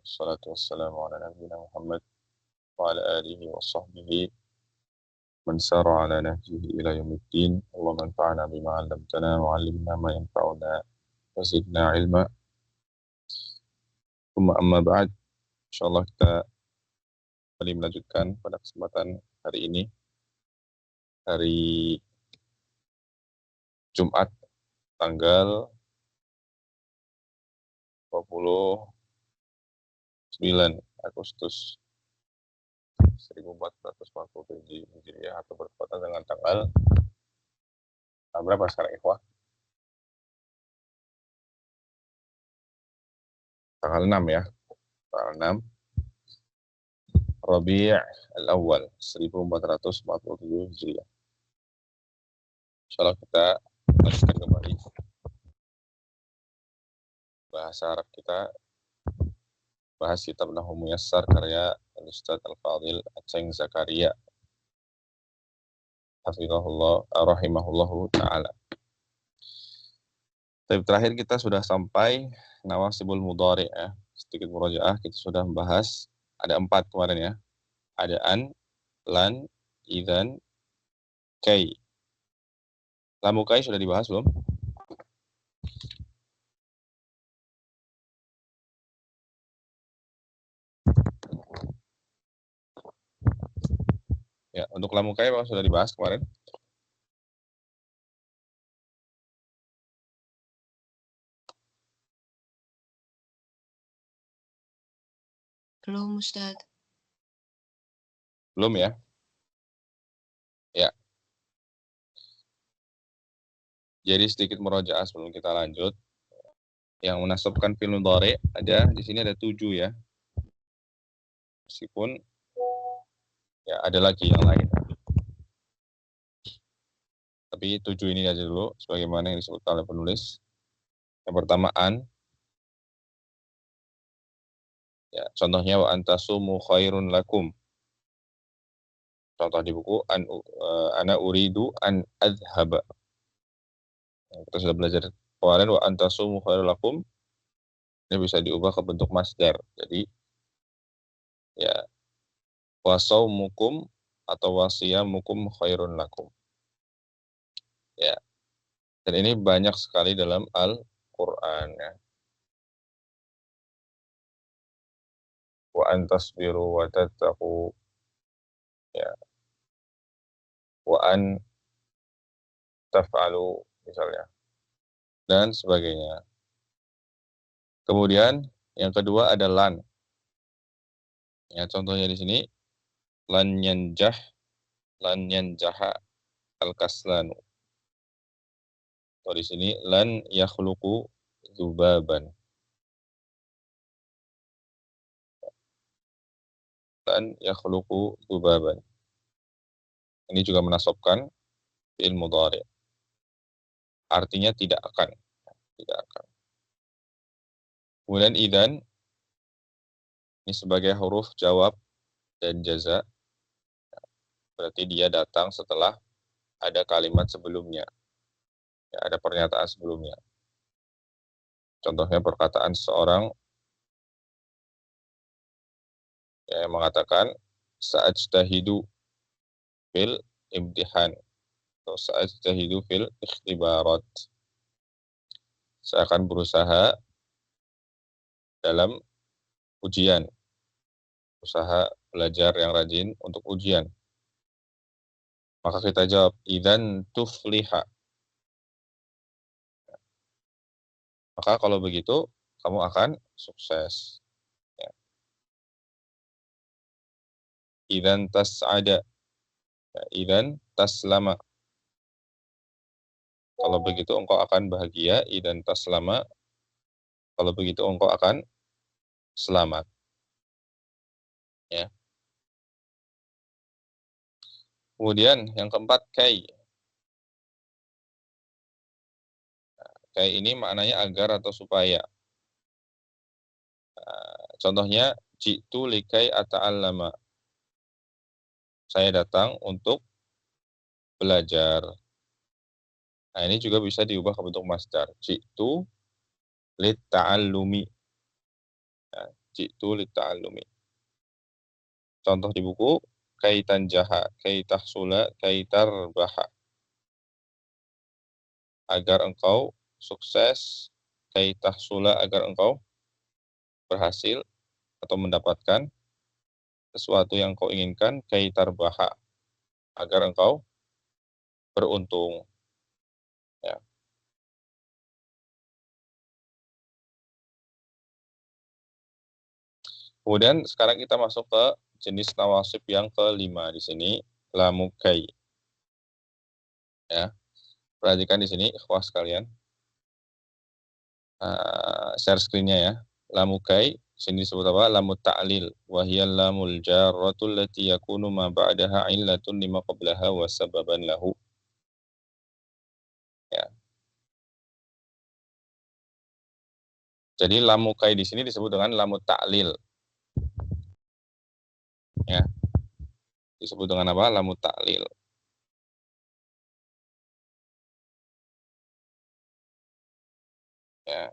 Wassalatu wassalamu ala nabiyina Muhammad wa ala alihi wa sahbihi man sara ala nahjihi ila yaumiddin. Allahumma anfa'na bima 'allamtana wa 'allimna ma yanfa'una wa zidna 'ilma. Tsumma amma ba'd. Insyaallah kita kembali melanjutkan pada kesempatan hari ini, hari Jumat tanggal 29 Agustus 1447 Hijriah atau bertepatan dengan tanggal berapa sekarang, ikhwah? Tanggal 6 ya. Tanggal 6 Rabi' al-Awwal 1447 Hijriah. Insyaallah kita lanjutkan kembali bahasa Arab kita, bahas kitab Nahwu Muyassar karya Al-Ustaz Al-Fadil Aceng Zakaria hafizahullah rahimahullahu taala. Tapi terakhir kita sudah sampai nawasibul mudhari' ya. Sedikit murojaah, kita sudah membahas ada 4 kemarin ya. Ada an, lan, idzan, kai. Lamu kai sudah dibahas belum? Ya, untuk lamu kai sudah dibahas kemarin. Belum, Ustaz. Belum ya? Ya. Jadi sedikit murojaah sebelum kita lanjut. Yang menasabkan fi'il mudhari' ada di sini ada 7 ya. Meskipun ya ada lagi yang lain. Tapi 7 ini aja dulu sebagaimana yang disebut oleh penulis. Yang pertama an. Ya, contohnya wa antasumu khairun lakum. Contoh di buku ana uridu an adhaba. Kita sudah belajar kemarin wa antasumu khairun lakum. Ini bisa diubah ke bentuk masdar. Jadi ya wasaumukum atau wasiyamukum khairun lakum. Ya. Dan ini banyak sekali dalam Al-Qur'an ya. Wa antasbiru wa tattaqu ya. Wa an taf'alu misalnya dan sebagainya. Kemudian yang kedua ada lan. Ya, contohnya di sini lan yanjaha al-kaslanu. Atau di sini lan yakhluqu dzubaban. Lan yakhluqu dzubaban. Ini juga menasabkan fi'il mudhari'. Artinya tidak akan. Tidak akan. Kemudian idzan ini sebagai huruf jawab dan jaza. Berarti dia datang setelah ada kalimat sebelumnya. Ya, ada pernyataan sebelumnya. Contohnya perkataan seseorang yang mengatakan sa'ajtahidu fil imtihan atau sa'ajtahidu fil ikhtibarat. Saya akan berusaha dalam ujian. Usaha belajar yang rajin untuk ujian. Maka kita jawab idzan tufliha. Maka kalau begitu kamu akan sukses. Ya. Idzan tas'ada. Ya, idzan taslama. Kalau begitu engkau akan bahagia. Idzan taslama. Kalau begitu engkau akan selamat. Ya. Kemudian yang keempat kai. Kai ini maknanya agar atau supaya. Contohnya jitu likai ata'allama. Saya datang untuk belajar. Nah, ini juga bisa diubah ke bentuk masdar. Jitu lit ta'allumi. Nah, ji'tu litta'allumi. Contoh di buku, kaitan jaha, kaitahsula, kaitarbaha. Agar engkau sukses, kaitahsula, agar engkau berhasil atau mendapatkan sesuatu yang kau inginkan, kaitarbaha, agar engkau beruntung. Ya. Kemudian sekarang kita masuk ke jenis nawasib yang kelima di sini, lamukai. Ya. Perhatikan di sini, ikhwas sekalian. Share screen-nya ya. Lamukai, sini disebut apa? Lamut ta'lil. Wahiyal lamul jarratul lati yakunu ma ba'daha illatun lima qablaha wa sababan lahu. Ya. Jadi lamukai di sini disebut dengan lamut ta'lil. Ya. Disebut dengan apa? Lamut ta'lil. Ya.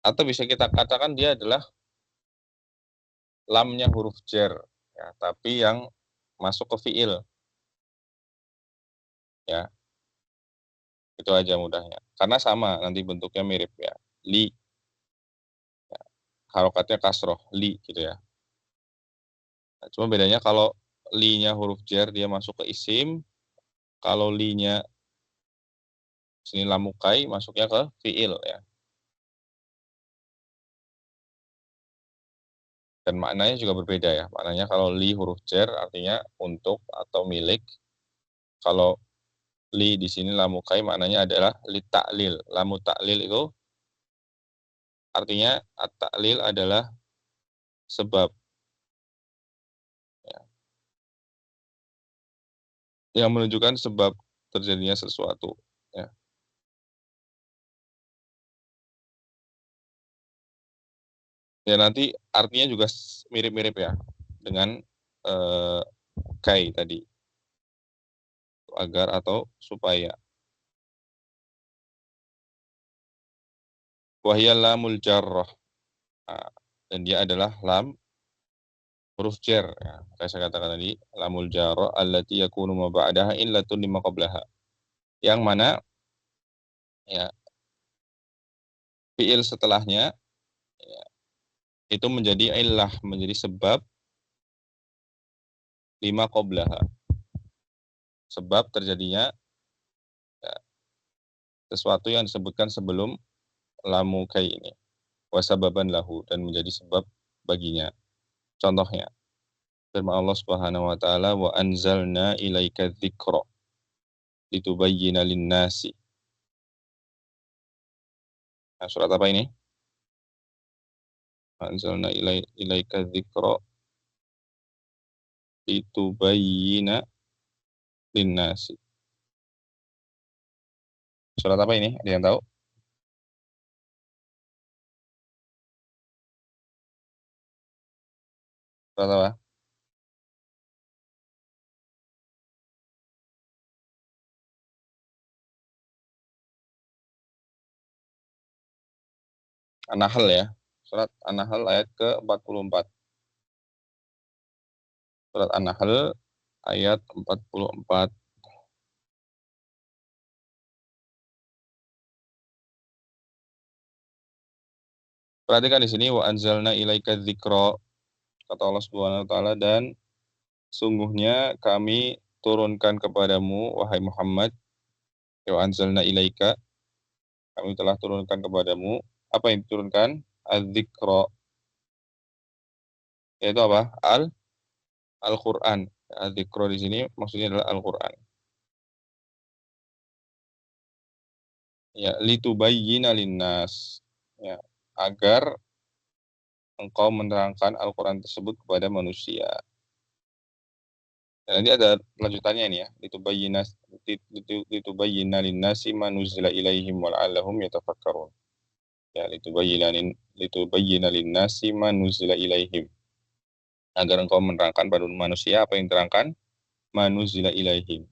Atau bisa kita katakan dia adalah lamnya huruf jar, ya, tapi yang masuk ke fiil. Ya. Itu aja mudahnya. Karena sama nanti bentuknya mirip ya. Li. Ya. Harokatnya kasroh, li gitu ya. Nah, cuma bedanya kalau li-nya huruf jar dia masuk ke isim, kalau li-nya sini lamukai masuknya ke fiil ya. Dan maknanya juga berbeda ya. Maknanya kalau li huruf jar artinya untuk atau milik. Kalau li di sini lamukai maknanya adalah li ta'lil. Lamu ta'lil itu artinya at-ta'lil adalah sebab. Ya. Yang menunjukkan sebab terjadinya sesuatu. Ya. Ya nanti artinya juga mirip-mirip ya dengan kai tadi, agar atau supaya. Wahiyal lamul jarrah. Nah, dan dia adalah lam huruf jar. Ya. Kayak saya katakan tadi, lamul jarrah allati yakunu ma ba'daha illatun lima qablaha. Yang mana ya fiil setelahnya ya, itu menjadi illah, menjadi sebab lima qablaha. Sebab terjadinya ya, sesuatu yang disebutkan sebelum lamu kai ini. Wasababan lahu, dan menjadi sebab baginya. Contohnya, firman Allah Subhanahu wa taala, wa anzalna ilaika dzikra litubayyana lin-nasi. Nah, surat apa ini? Wa anzalna ilaika dzikra litubayyana lin-nasi. Surat apa ini? Ada yang tahu? Surat apa? An-Nahl ya. Surat An-Nahl ayat ke-44. Surat An-Nahl ayat 44. Perhatikan di sini, wa anzalna ilaika dzikra, kata Allah Subhanahu wa taala, dan sungguhnya kami turunkan kepadamu wahai Muhammad, wa anzalna ilaika, kami telah turunkan kepadamu, apa yang diturunkan? Az-dzikra, yaitu apa? Al-Qur'an. Az-dzikra di sini maksudnya adalah Al-Qur'an. Ya, litubayyina linnas. Ya, agar engkau menerangkan Al-Qur'an tersebut kepada manusia. Dan nanti ada lanjutannya ini ya, litubayyina linnasi ma nuzila ilaihim wal'allahum yatafakkarun. Ya, litubayyina linnasi ma nuzila ilaihim. Agar engkau menerangkan pada manusia apa yang diterangkan manuzila ilaihim,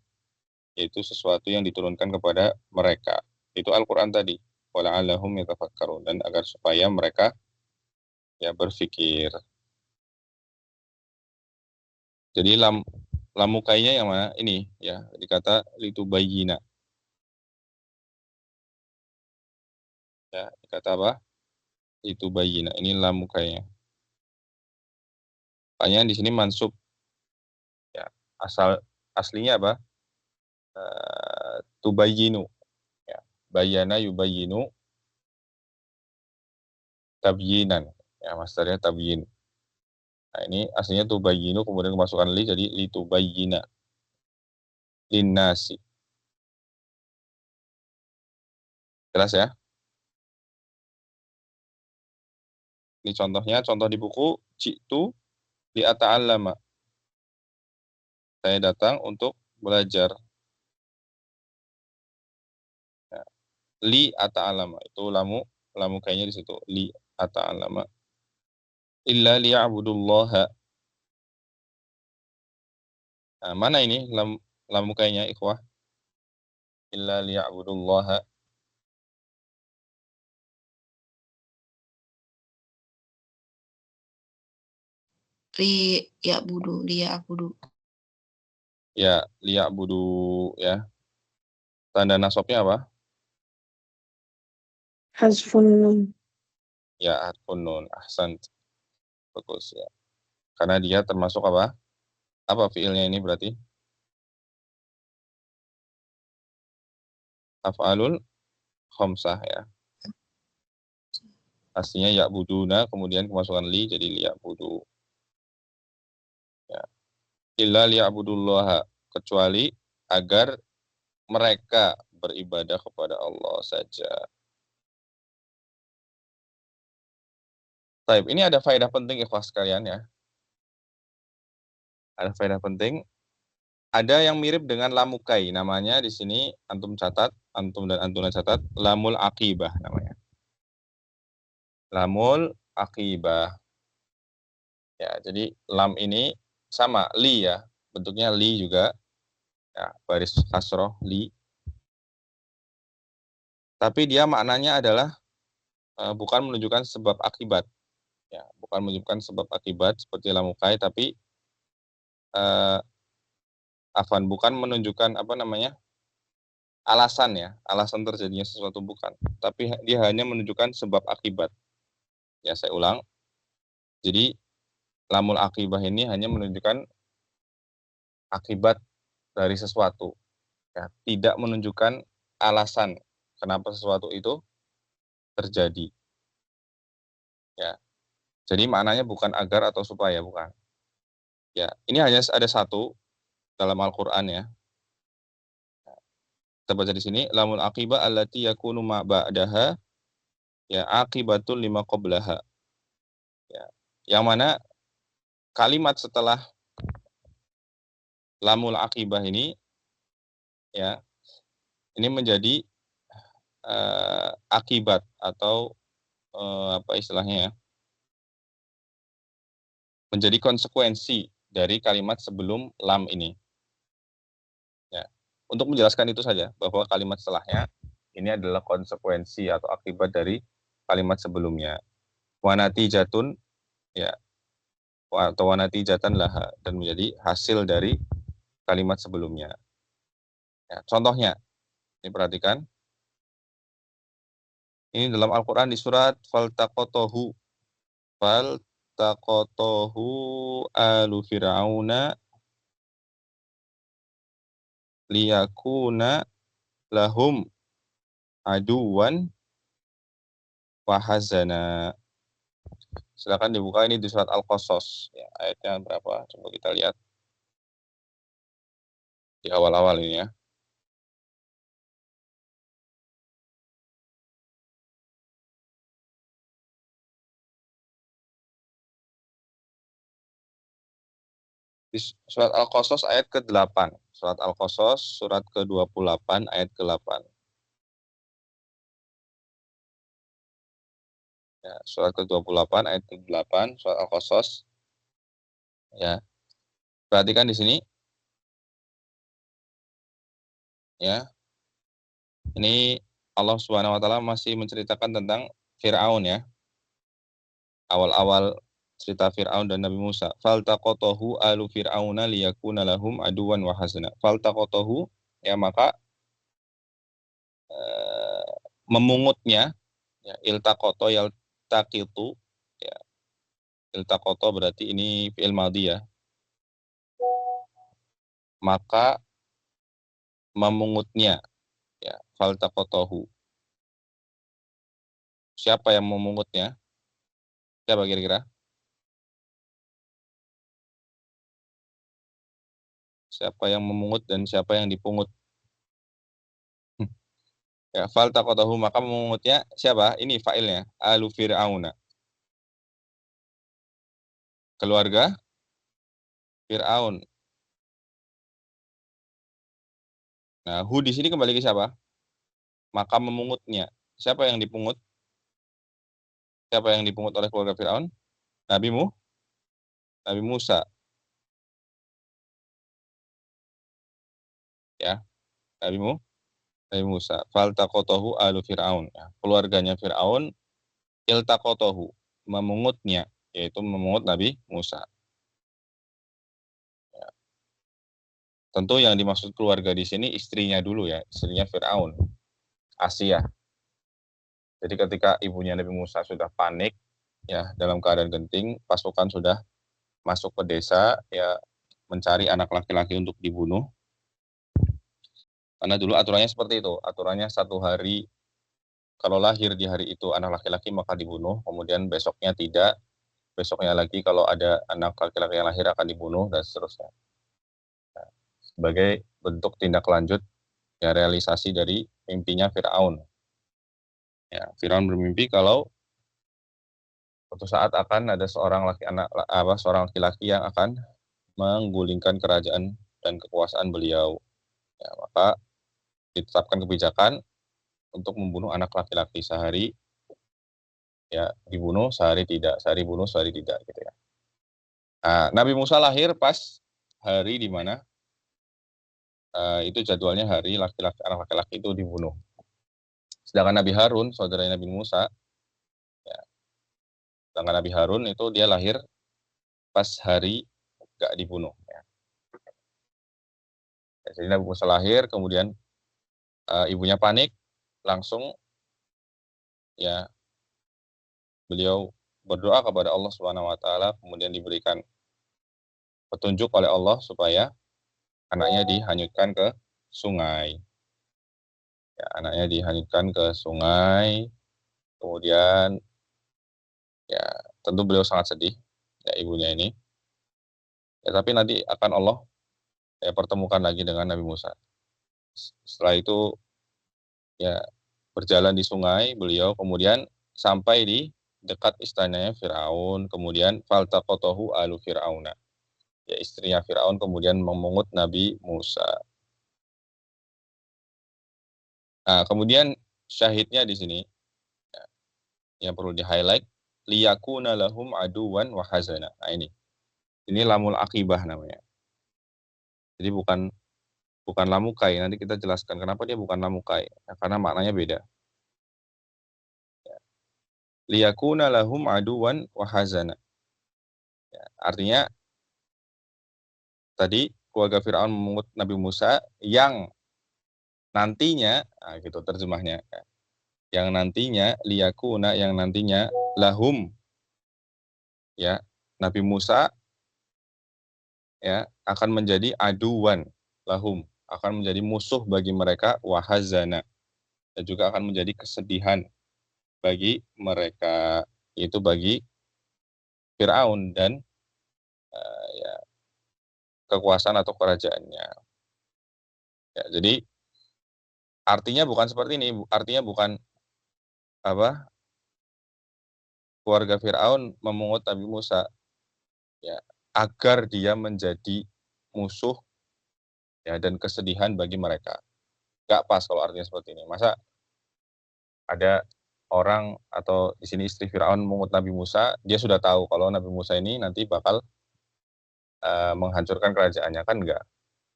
yaitu sesuatu yang diturunkan kepada mereka. Itu Al-Qur'an tadi. Wala'allahum yatafakkarun, dan agar supaya mereka Ya, berpikir. Jadi lamukainya yang mana? Ini ya, dikata litubayyina. Ya, dikata apa? Litubayyina. Ini lamukainya. Makanya di sini mansub ya. Aslinya apa? Tubayyinu. Ya. Bayana yubayyinu tabyinan. Ya, masternya tabyin. Nah, ini aslinya tubayyinu kemudian kemasukan li jadi litubayyina linnasi. Jelas ya? Ini contohnya, contoh di buku Jitu li ata'allama. Saya datang untuk belajar. Ya. Li ata'allama itu lamu kayaknya di situ. Li ata'allama. Illa liya'budullaha. Nah, mana ini lamu kayaknya ikhwah? Illa liya'budullaha. Liya'budu. Ya, liya'budu ya. Tanda nasabnya apa? Hazfun nun. Ya, harfun nun. Ahsan. Bagus ya. Karena dia termasuk apa? Apa fiilnya ini berarti? Af'alul khamsah ya. Aslinya ya'buduna kemudian kemasukan li jadi liya'budu. Ya. Illa liya'budullaha, kecuali agar mereka beribadah kepada Allah saja. Baik, ini ada faedah penting ikhwas sekalian ya. Ada faedah penting. Ada yang mirip dengan lamukai, namanya di sini antum catat, antum dan antuna catat, lamul aqibah namanya. Lamul aqibah. Ya, jadi lam ini sama li ya, bentuknya li juga. Ya, baris kasroh li. Tapi dia maknanya adalah bukan menunjukkan sebab akibat. Ya, bukan menunjukkan sebab akibat seperti lamukai, tapi bukan menunjukkan apa namanya alasan ya, alasan terjadinya sesuatu bukan. Tapi dia hanya menunjukkan sebab akibat. Ya, saya ulang. Jadi lamul akibah ini hanya menunjukkan akibat dari sesuatu. Ya, tidak menunjukkan alasan kenapa sesuatu itu terjadi. Ya, jadi maknanya bukan agar atau supaya, bukan. Ya, ini hanya ada satu dalam Al-Qur'an ya. Kita baca di sini, lamul aqibah allati yakunu ma ba'daha ya aqibatul lima qablaha. Ya. Yang mana kalimat setelah lamul aqibah ini ya, ini menjadi akibat atau apa istilahnya ya? Menjadi konsekuensi dari kalimat sebelum lam ini. Ya. Untuk menjelaskan itu saja bahwa kalimat setelahnya ini adalah konsekuensi atau akibat dari kalimat sebelumnya. Wanati jatun ya atau wanati jatan laha dan menjadi hasil dari kalimat sebelumnya. Ya, contohnya, ini perhatikan. Ini dalam Al-Quran di surat Faltaqotohu. Faltaqotohu alu fir'auna liyakuna lahum aduwan wahazana. Silakan dibuka ini di surat Al-Qasas. Ya, ayatnya berapa? Coba kita lihat di awal-awal ini ya. Di surat Al-Qasas ayat ke-8. Surat Al-Qasas surat ke-28 ayat ke-8. Ya, surat ke-28 ayat ke-8 surat Al-Qasas. Ya. Perhatikan di sini ya. Ini Allah Subhanahu wa taala masih menceritakan tentang Firaun ya. awal-awal cerita Fir'aun dan Nabi Musa. Faltaqatahu alu fir'auna liyakuna lahum aduwan wa hazana. Faltaqatahu, ya maka memungutnya, ya, iltaqata yaltaqitu, ya, iltaqata berarti ini fi'il madhi ya. Maka memungutnya, ya, faltaqatahu. Siapa yang memungutnya? Siapa kira-kira? Siapa yang memungut dan siapa yang dipungut? Ya, faltaqatahu maka memungutnya siapa? Ini fa'ilnya, alu fir'auna. Keluarga Fir'aun. Nah, hu di sini kembali ke siapa? Maka memungutnya. Siapa yang dipungut? Siapa yang dipungut oleh keluarga Fir'aun? Nabi Musa. Ya, Nabi Musa. Faltaqatahu alu Fir'aun. Ya, keluarganya Fir'aun iltaqatahu, memungutnya, yaitu memungut Nabi Musa. Ya. Tentu yang dimaksud keluarga di sini istrinya dulu ya, istrinya Fir'aun, Asia. Jadi ketika ibunya Nabi Musa sudah panik, ya dalam keadaan genting, pasukan sudah masuk ke desa, ya mencari anak laki-laki untuk dibunuh. Karena dulu aturannya seperti itu, aturannya 1 hari, kalau lahir di hari itu anak laki-laki maka dibunuh, kemudian besoknya tidak, besoknya lagi kalau ada anak laki-laki yang lahir akan dibunuh, dan seterusnya. Nah, sebagai bentuk tindak lanjut, ya realisasi dari mimpinya Fir'aun. Ya, Fir'aun bermimpi kalau suatu saat akan ada seorang laki-laki yang akan menggulingkan kerajaan dan kekuasaan beliau. Ya, maka ditetapkan kebijakan untuk membunuh anak laki-laki, sehari ya dibunuh, sehari tidak, sehari bunuh, sehari tidak gitu ya. Nah, Nabi Musa lahir pas hari di mana itu jadwalnya hari anak laki-laki itu dibunuh. Sedangkan Nabi Harun, saudara Nabi Musa, ya, sedangkan Nabi Harun itu dia lahir pas hari gak dibunuh. Ya. Jadi Nabi Musa lahir, kemudian ibunya panik, langsung ya beliau berdoa kepada Allah Subhanahu wa taala, kemudian diberikan petunjuk oleh Allah supaya anaknya dihanyutkan ke sungai. Ya, anaknya dihanyutkan ke sungai, kemudian ya tentu beliau sangat sedih, ya ibunya ini. Ya, tapi nanti akan Allah ya pertemukan lagi dengan Nabi Musa. Setelah itu ya berjalan di sungai beliau, kemudian sampai di dekat istananya Firaun, kemudian faltaqatahu alu Firauna. Ya istrinya Firaun kemudian memungut Nabi Musa. Nah, kemudian syahidnya di sini ya, yang perlu di-highlight, liyakuna lahum aduwan wa hazana. Nah, ini lamul akibah namanya. Jadi bukan lamukai. Nanti kita jelaskan kenapa dia bukan lamukai. Ya, karena maknanya beda. Ya. Liyakuna lahum aduwan wa hazana. Ya, artinya tadi keluarga Firaun memungut Nabi Musa yang nantinya, nah gitu terjemahnya. Yang nantinya liyakuna, yang nantinya lahum, ya Nabi Musa ya akan menjadi aduwan lahum, akan menjadi musuh bagi mereka, wahazana, dan juga akan menjadi kesedihan bagi mereka, yaitu bagi Firaun dan ya, kekuasaan atau kerajaannya. Ya, jadi artinya bukan seperti ini, artinya bukan apa keluarga Firaun memungut Nabi Musa ya agar dia menjadi musuh ya dan kesedihan bagi mereka. Gak pas kalau artinya seperti ini. Masa ada orang atau di sini istri Firaun memungut Nabi Musa, dia sudah tahu kalau Nabi Musa ini nanti bakal menghancurkan kerajaannya, kan enggak.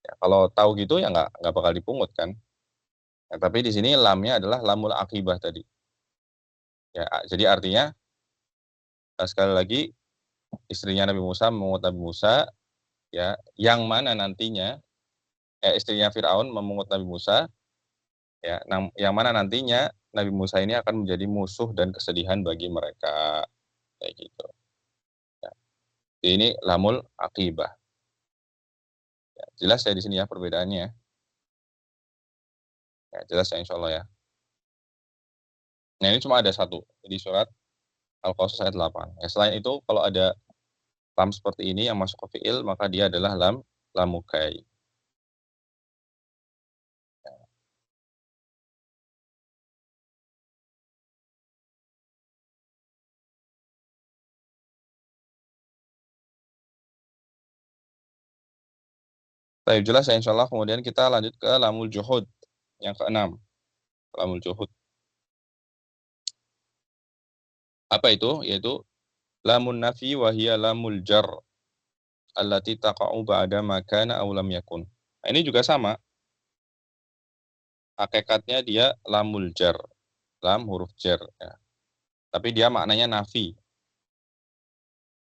Ya, kalau tahu gitu ya enggak bakal dipungut kan. Ya, tapi di sini lamnya adalah lamul akibah tadi. Ya, jadi artinya Nah, sekali lagi, istrinya Nabi Musa memungut Nabi Musa, ya, yang mana nantinya istrinya Firaun memungut Nabi Musa, ya, yang mana nantinya Nabi Musa ini akan menjadi musuh dan kesedihan bagi mereka, kayak gitu. Ya. Ini lamul akibah. Ya, jelas ya di sini ya perbedaannya. Ya, jelas ya insya Allah ya. Nah ini cuma ada satu di surat Al-Qasas ayat 8. Ya, selain itu kalau ada lam seperti ini yang masuk ke fi'il maka dia adalah lamukai. Baik, jelas ya insya Allah. Kemudian kita lanjut ke lamul juhud yang keenam. Lamul juhud. Apa itu? Yaitu lamun nafi wa hiya lamul jar allati taqa'u ba'da ma kana aw lam yakun. Nah, ini juga sama. Hakikatnya dia lamul jar. Lam huruf jar ya. Tapi dia maknanya nafi.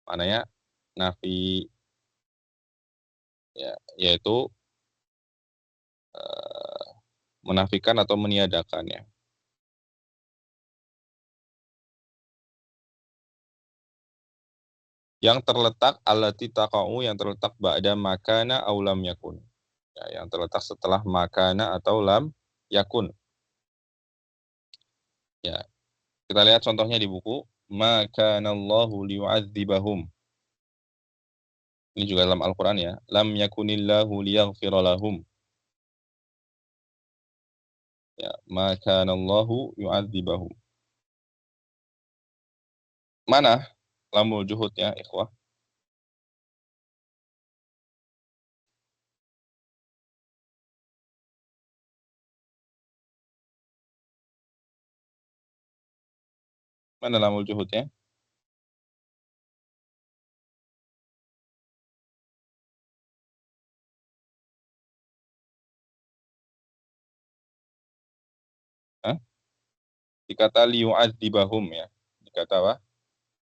Maknanya nafi ya, yaitu menafikan atau meniadakannya. Yang terletak allati taqa'u yang terletak ba'da makana aw lam yakun. Ya, yang terletak setelah makana atau lam yakun. Ya, kita lihat contohnya di buku makanallahu liyu'adzibahum. Ini juga dalam Al-Qur'an ya. Lam yakunillahu liyaghfira lahum. Ya, makanallahu yu'adzibahum. Mana lamul juhud ya, ikhwah? Mana lamul juhudnya? Hah? Dikata liyu'adzibahum ya. Dikata apa?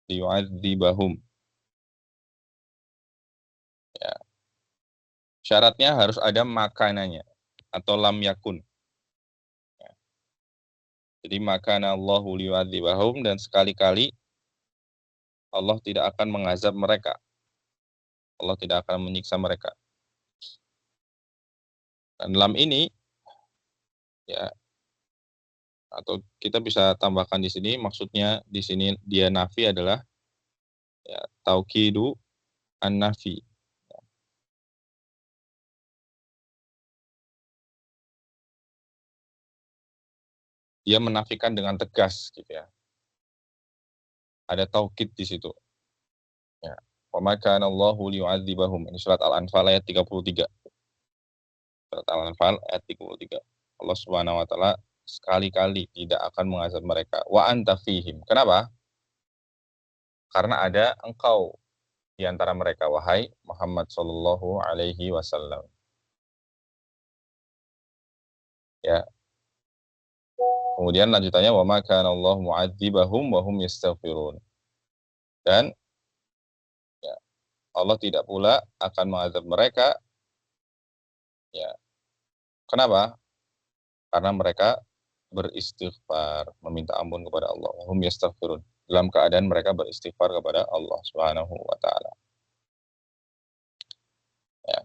Liyu'adzibahum. Ya. Syaratnya harus ada makanannya atau lam yakun. Ya. Jadi makana Allahu liyu'adzibahum dan sekali-kali Allah tidak akan mengazab mereka. Allah tidak akan menyiksa mereka. Dan lam ini ya atau kita bisa tambahkan di sini maksudnya di sini dia nafi adalah ya taukidu an-nafi. Dia menafikan dengan tegas gitu ya. Ada taukid di situ. Ya. Wa ma kana Allahu liyu'adzibahum. Ini surat Al-Anfal ayat 33. Surat Al-Anfal ayat 33. Allah Subhanahu wa taala sekali-kali tidak akan mengazab mereka. Wa anta fihim. Kenapa? Karena ada engkau di antara mereka wahai Muhammad sallallahu alaihi wasallam. Ya. Kemudian lanjutannya wa ma kana Allah mu'adzibahum wa hum yastaghfirun. Dan ya, Allah tidak pula akan mengazab mereka ya. Kenapa? Karena mereka beristighfar, meminta ampun kepada Allah. Wa hum yastaghfirun. Dalam keadaan mereka beristighfar kepada Allah Subhanahu wa taala. Ya.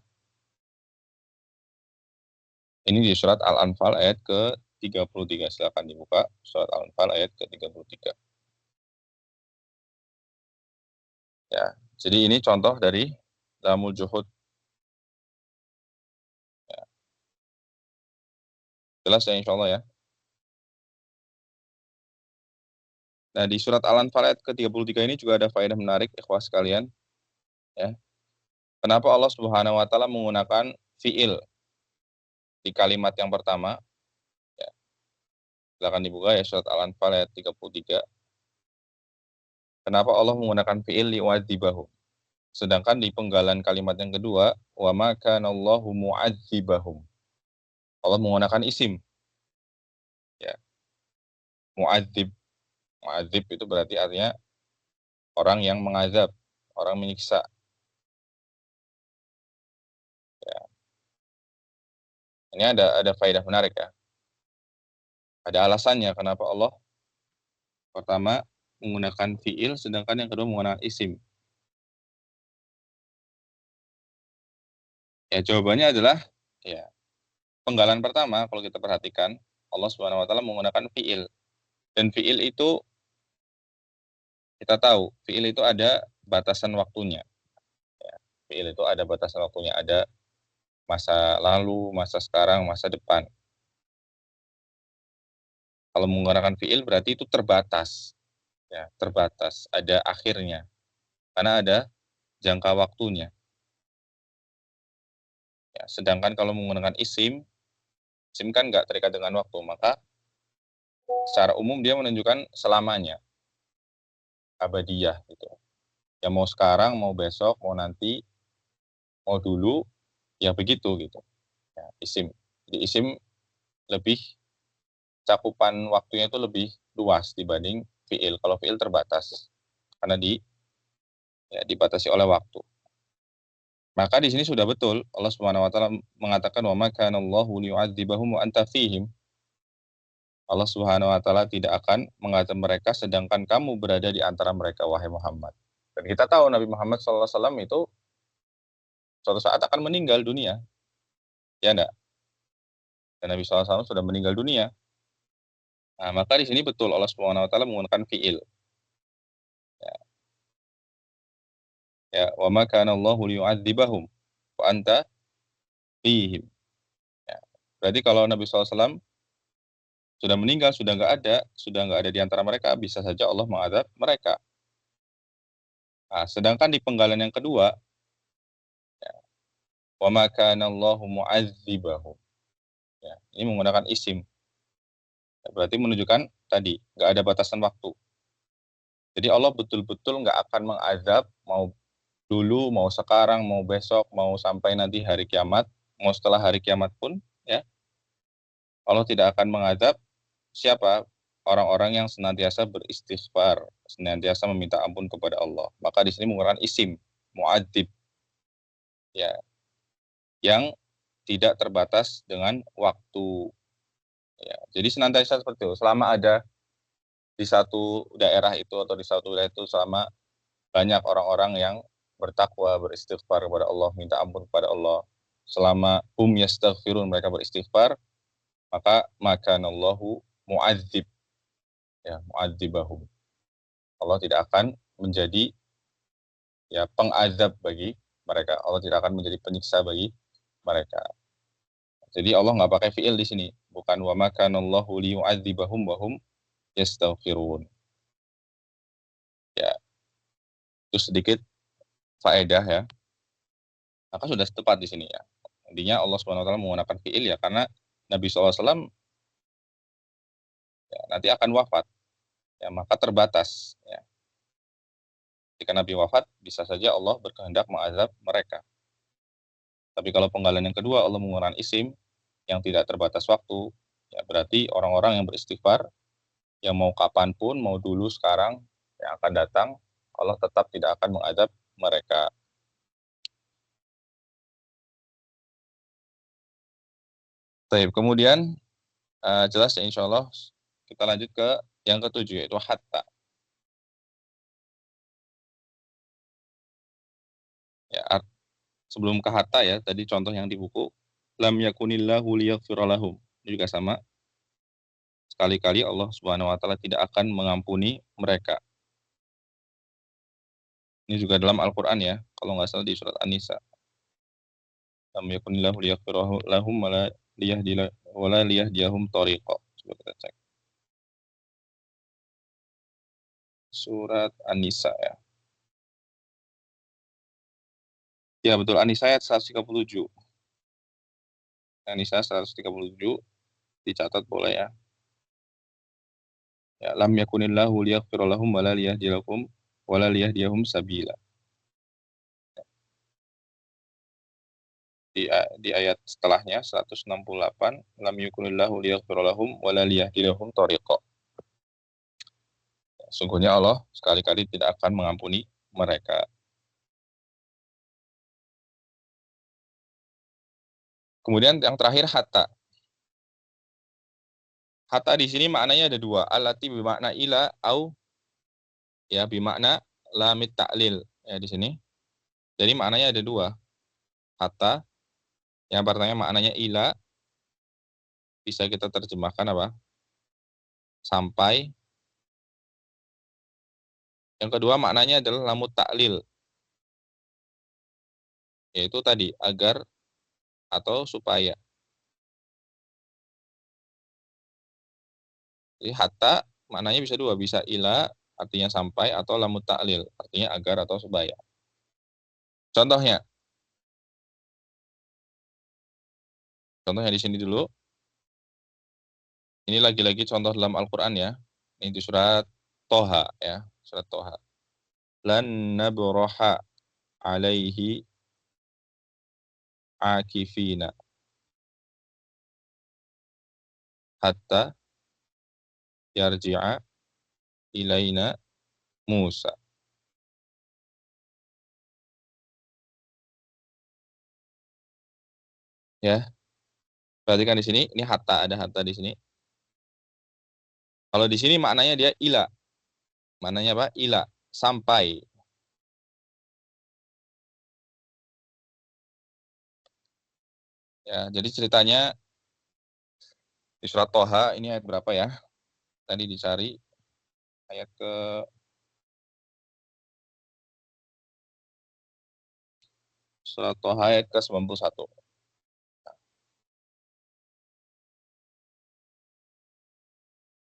Ini di surat Al-Anfal ayat ke-33. Silakan dibuka surat Al-Anfal ayat ke-33. Ya. Jadi ini contoh dari lamul juhud. Ya. Jelas ya insyaallah ya. Nah, di surat Al-Anfal ayat ke-33 ini juga ada faedah menarik ikhwah sekalian, ya. Kenapa Allah Subhanahu wa taala menggunakan fiil di kalimat yang pertama? Ya. Silakan dibuka ya surat Al-Anfal ayat 33. Kenapa Allah menggunakan fiil li'u'adzibahum? Sedangkan di penggalan kalimat yang kedua, wa ma kana Allahu mu'adzibahum. Allah menggunakan isim. Ya. Mu'adzib. Mu'adzib itu berarti artinya orang yang mengazab, orang menyiksa. Ya. Ini ada faedah menarik ya. Ada alasannya kenapa Allah pertama menggunakan fiil, sedangkan yang kedua menggunakan isim. Ya jawabannya adalah ya penggalan pertama kalau kita perhatikan Allah Subhanahu wa taala menggunakan fiil. Dan fiil itu kita tahu, fiil itu ada batasan waktunya. Ya, fiil itu ada batasan waktunya, ada masa lalu, masa sekarang, masa depan. Kalau menggunakan fiil berarti itu terbatas. Ya, terbatas, ada akhirnya. Karena ada jangka waktunya. Ya, sedangkan kalau menggunakan isim kan nggak terikat dengan waktu, maka secara umum dia menunjukkan selamanya, abadiyah gitu. Ya mau sekarang, mau besok, mau nanti, mau dulu, ya begitu gitu. Ya, isim. Jadi isim lebih cakupan waktunya itu lebih luas dibanding fiil. Kalau fiil terbatas karena dibatasi oleh waktu. Maka di sini sudah betul Allah Subhanahu wa taala mengatakan wa ma kana Allahu liyu'adzibahum wa anta fihim. Allah Subhanahu wa taala tidak akan mengazab mereka sedangkan kamu berada di antara mereka wahai Muhammad. Dan kita tahu Nabi Muhammad SAW itu suatu saat akan meninggal dunia. Ya enggak? Dan Nabi SAW sudah meninggal dunia. Nah, maka di sini betul Allah Subhanahu wa taala menggunakan fiil. Ya, ya wa ma kana Allahu liyu'adzibahum wa anta fihim. Ya. Berarti kalau Nabi SAW sudah meninggal, sudah nggak ada di antara mereka, bisa saja Allah mengazab mereka. Nah, sedangkan di penggalan yang kedua, ya, wa ma kana Allahu mu'adzibahum. Ya, ini menggunakan isim. Ya, berarti menunjukkan tadi nggak ada batasan waktu. Jadi Allah betul-betul nggak akan mengazab mau dulu, mau sekarang, mau besok, mau sampai nanti hari kiamat, mau setelah hari kiamat pun, ya Allah tidak akan mengazab siapa? Orang-orang yang senantiasa beristighfar, senantiasa meminta ampun kepada Allah. Maka di sini menggunakan isim, mu'adzib, ya, yang tidak terbatas dengan waktu. Ya, jadi senantiasa seperti itu. Selama ada di satu daerah itu atau di satu wilayah itu, selama banyak orang-orang yang bertakwa, beristighfar kepada Allah, minta ampun kepada Allah. Selama yastaghfirun, mereka beristighfar, maka makanallahu mu'adzib, ya, mu'adzibahum. Allah tidak akan menjadi ya pengazab bagi mereka. Allah tidak akan menjadi penyiksa bagi mereka. Jadi Allah nggak pakai fiil di sini, bukan wa makanallahu liyu'adzibahum wa hum yastaghfirun. Ya, itu sedikit faedah ya. Maka sudah tepat di sini ya. Intinya Allah Subhanahu wa taala menggunakan fiil ya karena Nabi SAW ya, nanti akan wafat. Ya, maka terbatas ya. Jika Nabi wafat, bisa saja Allah berkehendak mengazab mereka. Tapi kalau penggalan yang kedua Allah menggunakan isim yang tidak terbatas waktu, ya berarti orang-orang yang beristighfar, yang mau kapanpun, mau dulu, sekarang, yang akan datang, Allah tetap tidak akan mengazab mereka. Baik, kemudian jelas ya insya Allah kita lanjut ke yang ketujuh yaitu hatta. Ya, sebelum ke hatta ya, tadi contoh yang di buku, lam yakunillahu liyaghfira lahum. Ini juga sama. Sekali-kali Allah Subhanahu wa taala tidak akan mengampuni mereka. Ini juga dalam Al-Qur'an ya, kalau nggak salah di surat An-Nisa. Lam yakunillahu liyaghfira lahum wala liyahdiyahum thariqa. Coba kita cek. Surat An-Nisa ya. Ya betul, An-Nisa ayat 137. An-Nisa 137 dicatat boleh ya. Ya, lam yakunillahu liyaghfira lahum wala liyahdiyahum sabila. Di ayat setelahnya 168, lam yakunillahu liyaghfira lahum wala liyahdiyahum thariqa. Sungguhnya Allah sekali-kali tidak akan mengampuni mereka. Kemudian yang terakhir hatta. Hatta di sini maknanya ada dua. Allati bimakna ila au ya bimakna lamit ta'lil ya di sini. Jadi maknanya ada dua. Hatta yang pertama maknanya ila bisa kita terjemahkan apa? Sampai. Yang kedua maknanya adalah lamut ta'lil. Yaitu tadi agar atau supaya. Jadi hatta maknanya bisa dua, bisa ila artinya sampai atau lamut ta'lil artinya agar atau supaya. Contohnya di sini dulu. Ini lagi-lagi contoh dalam Al-Qur'an ya. Ini di surat Toha ya, surat Toha. Lan nabroha alaihi akifina hatta yarji'a ilaina Musa. Ya, perhatikan di sini, ini hatta, ada hatta di sini. Kalau di sini maknanya dia ila. Maknanya apa? Ila, sampai. Ya, jadi ceritanya di surat Toha, ini ayat berapa ya? Tadi dicari ayat ke surat Toha ayat ke 91.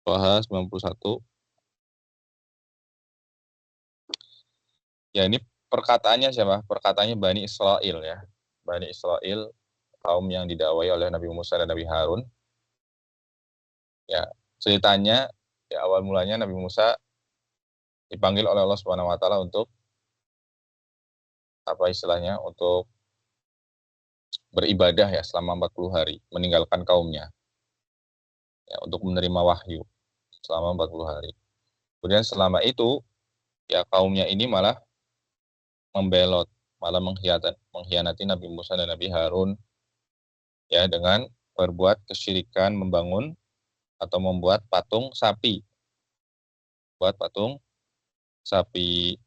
Toha 91. Ya, ini perkataannya siapa? Perkataannya Bani Israel ya. Bani Israel, kaum yang didakwai oleh Nabi Musa dan Nabi Harun. Ya, ceritanya ya awal mulanya Nabi Musa dipanggil oleh Allah Subhanahu wa taala untuk apa istilahnya? Untuk beribadah ya selama 40 hari, meninggalkan kaumnya. Ya, untuk menerima wahyu selama 40 hari. Kemudian selama itu ya kaumnya ini malah membelot, malah mengkhianati Nabi Musa dan Nabi Harun ya dengan berbuat kesyirikan, membangun atau membuat patung sapi. Buat patung sapi.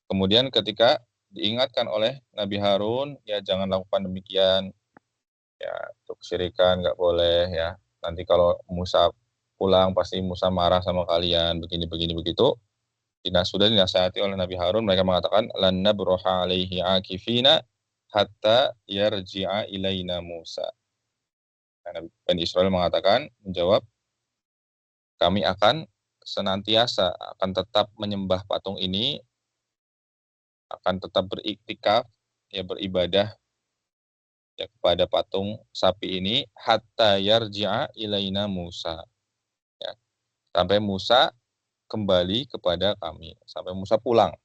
Kemudian ketika diingatkan oleh Nabi Harun, ya jangan lakukan demikian, ya untuk kesyirikan nggak boleh ya. Nanti kalau Musa pulang pasti Musa marah sama kalian, begini begitu. Sudah dinasihati oleh Nabi Harun, mereka mengatakan lan nabroha alaihi akifina hatta yarji'a ilaina Musa. Nah, Bani Israel menjawab, kami akan senantiasa akan tetap menyembah patung ini, akan tetap beriktikaf, ya beribadah ya kepada patung sapi ini hatta yarji'a ilaina Musa. Ya, sampai Musa kembali kepada kami, sampai Musa pulang.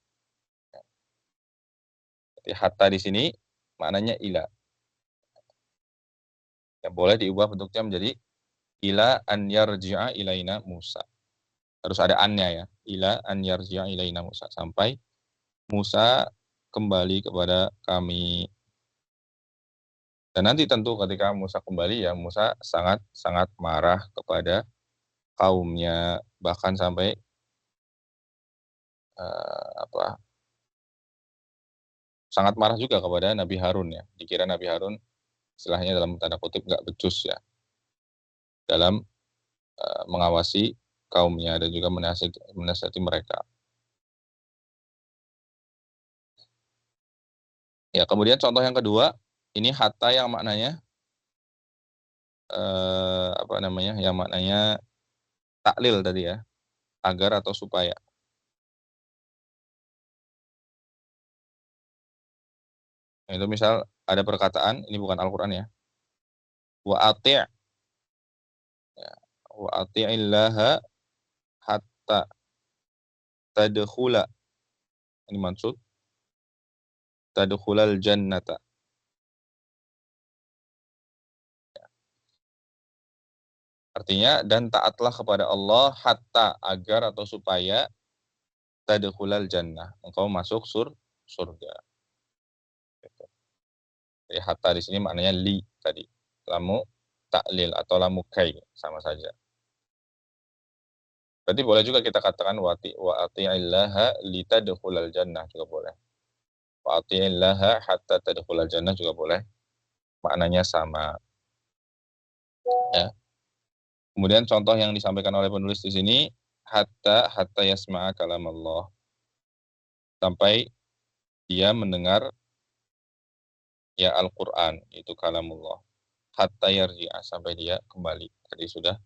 Jadi hatta di sini maknanya ila. Ya, boleh diubah bentuknya menjadi ila an yarji'a ilaina Musa. Harus ada annya ya. Ila an yarji'a ilaina Musa. Sampai Musa kembali kepada kami. Dan nanti tentu ketika Musa kembali ya Musa sangat marah kepada kaumnya, bahkan sampai sangat marah juga kepada Nabi Harun ya. Dikira Nabi Harun istilahnya dalam tanda kutip nggak becus ya dalam mengawasi kaumnya dan juga menasihati mereka. Ya, kemudian contoh yang kedua, ini hatta yang maknanya yang maknanya taklil tadi ya, agar atau supaya. Nah, itu misal ada perkataan, ini bukan Al-Qur'an ya. Wa ati' ya, wa ati'illaha hatta tadkhula. Ini maksud tadkhulal jannata. Artinya dan taatlah kepada Allah hatta agar atau supaya tadkhulal jannah, engkau masuk surga. Gitu. Jadi hatta di sini maknanya li tadi. Lamu taklil atau lamu kai sama saja. Berarti boleh juga kita katakan wa ati'illaha litadkhulal jannah juga boleh. Wa ati'illaha hatta tadkhulal jannah juga boleh. Maknanya sama. Ya. Kemudian contoh yang disampaikan oleh penulis di sini hatta yasma'a kalam Allah. Sampai dia mendengar ya Al-Qur'an, itu kalamullah. Hatta yarji'a, sampai dia kembali. Tadi sudah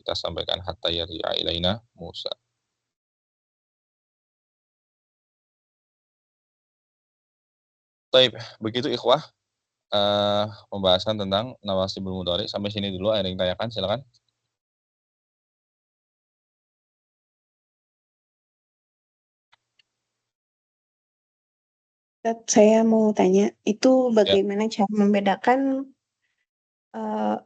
kita sampaikan hatta yarji'a ilaina Musa. Baik, begitu ikhwah pembahasan tentang nawasibul mudhari. Sampai sini dulu, ada yang tanyakan, silakan. Ustaz, saya mau tanya, itu Ya, bagaimana cara membedakan eh,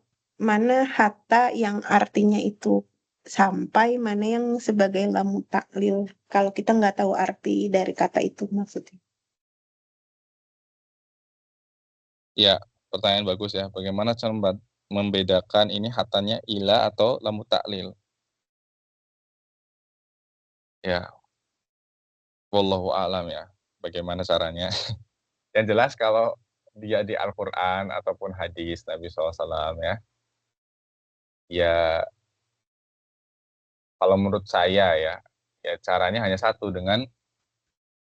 mana hatta yang artinya itu sampai, mana yang sebagai lamu taklil. Kalau kita nggak tahu arti dari kata itu maksudnya. ya, pertanyaan bagus ya. Bagaimana cara membedakan ini hatanya ila atau lamu taklil? Ya, wallahu a'lam ya. Bagaimana caranya? Yang jelas kalau dia di Al-Qur'an ataupun hadis Nabi SAW ya, ya kalau menurut saya ya, ya caranya hanya satu, dengan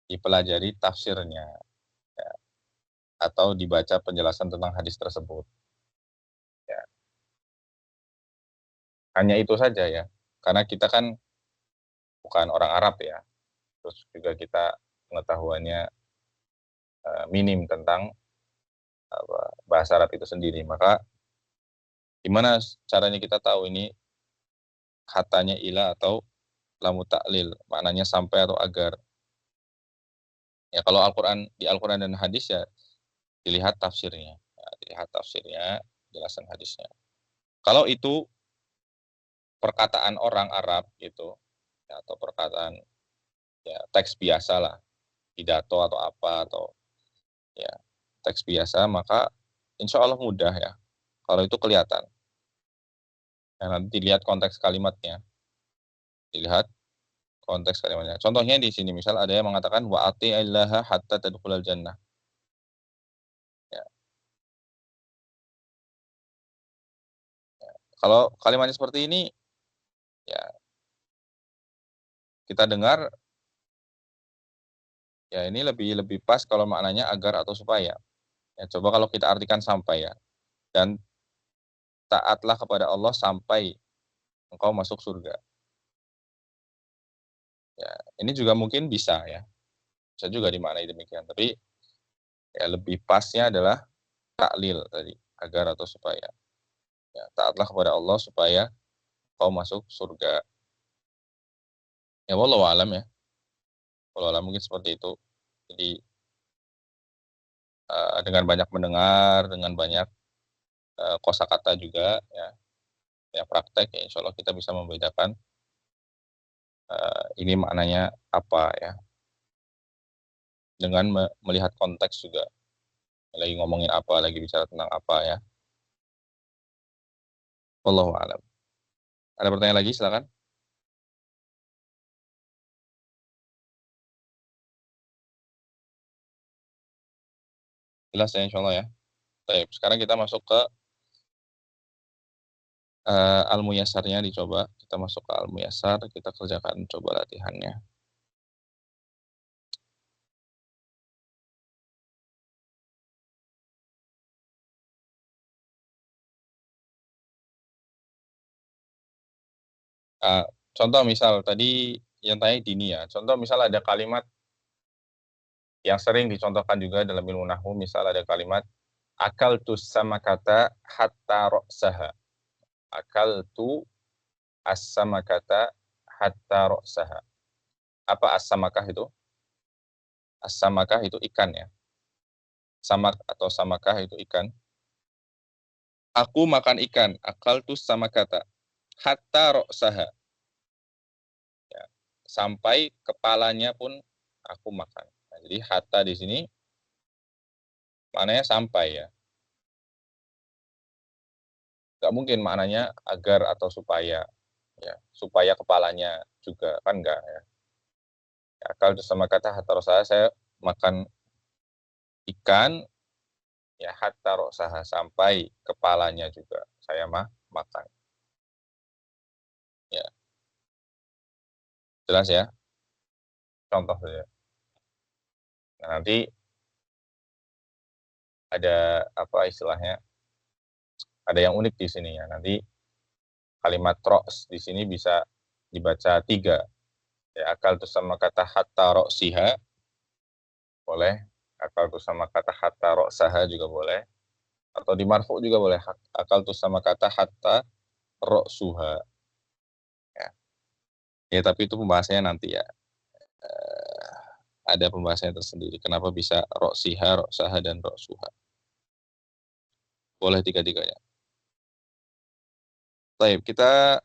dipelajari tafsirnya ya, atau dibaca penjelasan tentang hadis tersebut. Ya, hanya itu saja ya. Karena kita kan bukan orang Arab ya. Terus juga kita pengetahuannya minim tentang bahasa Arab itu sendiri. Maka gimana caranya kita tahu ini hatanya ila atau lamu taklil, maknanya sampai atau agar. Ya kalau di Al-Qur'an dan hadis ya dilihat tafsirnya. Ya, dilihat tafsirnya, jelasan hadisnya. Kalau itu perkataan orang Arab gitu, ya, atau perkataan ya teks biasa lah, pidato atau apa, atau ya teks biasa, maka insya Allah mudah ya. Kalau itu kelihatan. Ya, nanti dilihat konteks kalimatnya. Dilihat konteks kalimatnya. Contohnya di sini misal ada yang mengatakan wa ati'illaha hatta tadkhulal jannah. Ya. Kalau kalimatnya seperti ini ya kita dengar ya ini lebih lebih pas kalau maknanya agar atau supaya. Ya, coba kalau kita artikan sampai ya. Dan taatlah kepada Allah sampai engkau masuk surga. Ya, ini juga mungkin bisa ya. Bisa juga dimaknai demikian. Tapi ya lebih pasnya adalah taklil tadi, agar atau supaya. Ya, taatlah kepada Allah supaya kau masuk surga. Ya wallahu alam ya. Wallahu alam mungkin seperti itu. Jadi dengan banyak mendengar, dengan banyak kosakata juga ya, ya praktek ya insya Allah kita bisa membedakan ini maknanya apa ya. Dengan melihat konteks juga. Lagi ngomongin apa, lagi bicara tentang apa ya. Wallahu alam. Ada pertanyaan lagi silakan. Jelas ya insya Allah ya. Baik, sekarang kita masuk ke Al-Muyassarnya dicoba. Kita masuk ke Al-Muyassar, kita kerjakan coba latihannya. Uh, Contoh misal tadi yang tanya dini ya. Contoh misal ada kalimat yang sering dicontohkan juga dalam ilmu nahwu, misal ada kalimat akal tu sama kata hatta roksaha. Akal tu as-sama kata hatta roksaha. Apa as-samakah itu? As-samakah itu ikan ya. Samak atau samakah itu ikan. Aku makan ikan. Akal tu sama kata hatta roksaha. Ya. sampai kepalanya pun aku makan. Nah, jadi hatta di sini maknanya sampai ya. Nggak mungkin maknanya agar atau supaya. Ya, supaya kepalanya juga, kan enggak ya. Ya, kalau sama kata hatta rosaha, saya makan ikan, ya hatta rosaha, sampai kepalanya juga saya makan. Ya, jelas ya? Contoh saja. Nah, nanti ada apa istilahnya? Ada yang unik di sini ya. Nanti kalimat ro's di sini bisa dibaca 3. Ya, akal itu sama kata hatta ro'siha boleh, akal itu sama kata hatta ro'saha juga boleh, atau di marfu juga boleh, akal itu sama kata hatta ro'suha. Ya. Ya, tapi itu pembahasannya nanti ya. Ada pembahasannya tersendiri. Kenapa bisa ro'siha, ro'saha, dan ro'suha. Boleh tiga-tiganya. Baik, kita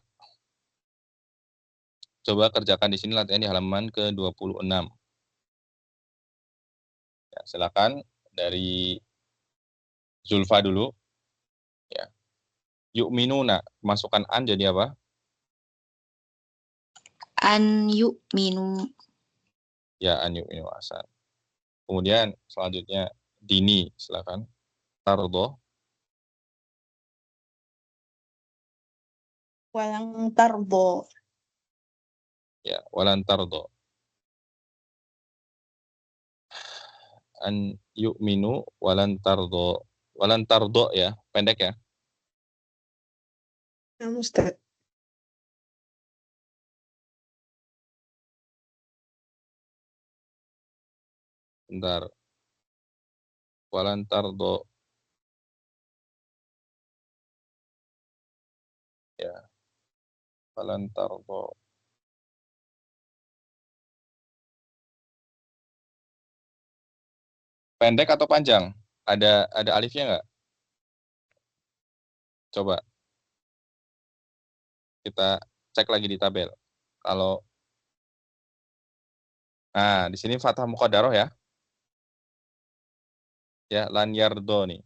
coba kerjakan di sini latihan di halaman ke-26. Ya, silakan dari Zulfa dulu. Ya. Yu'minuna, masukkan an jadi apa? An yu'minu. Ya, an yu'minu asan. Kemudian selanjutnya Dini, silakan. Tardo. Walang tarbo. Ya, walan tardo. An yu'minu walan tardo. Walan tardo ya, pendek ya. Ya, Ustaz. Bentar. Walan tardo. Ya. Walan tardo. Pendek atau panjang? Ada alifnya nggak? Coba kita cek lagi di tabel. Kalau nah, di sini fathah muqaddarah ya. Ya, lan yardo nih.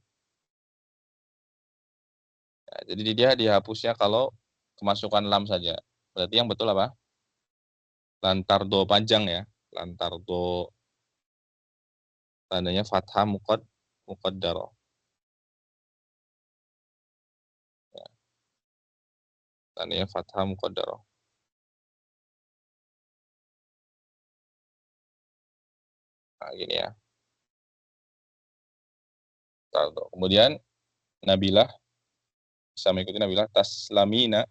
Ya, jadi dia dihapusnya kalau kemasukan lam saja. Berarti yang betul apa? Lantardo panjang ya. Lantardo tandanya fathah muqaddarah. Ya, tandanya fathah muqaddarah. Nah, gini ya. Tardo. Kemudian Nabilah, bisa mengikuti Nabilah, taslamina.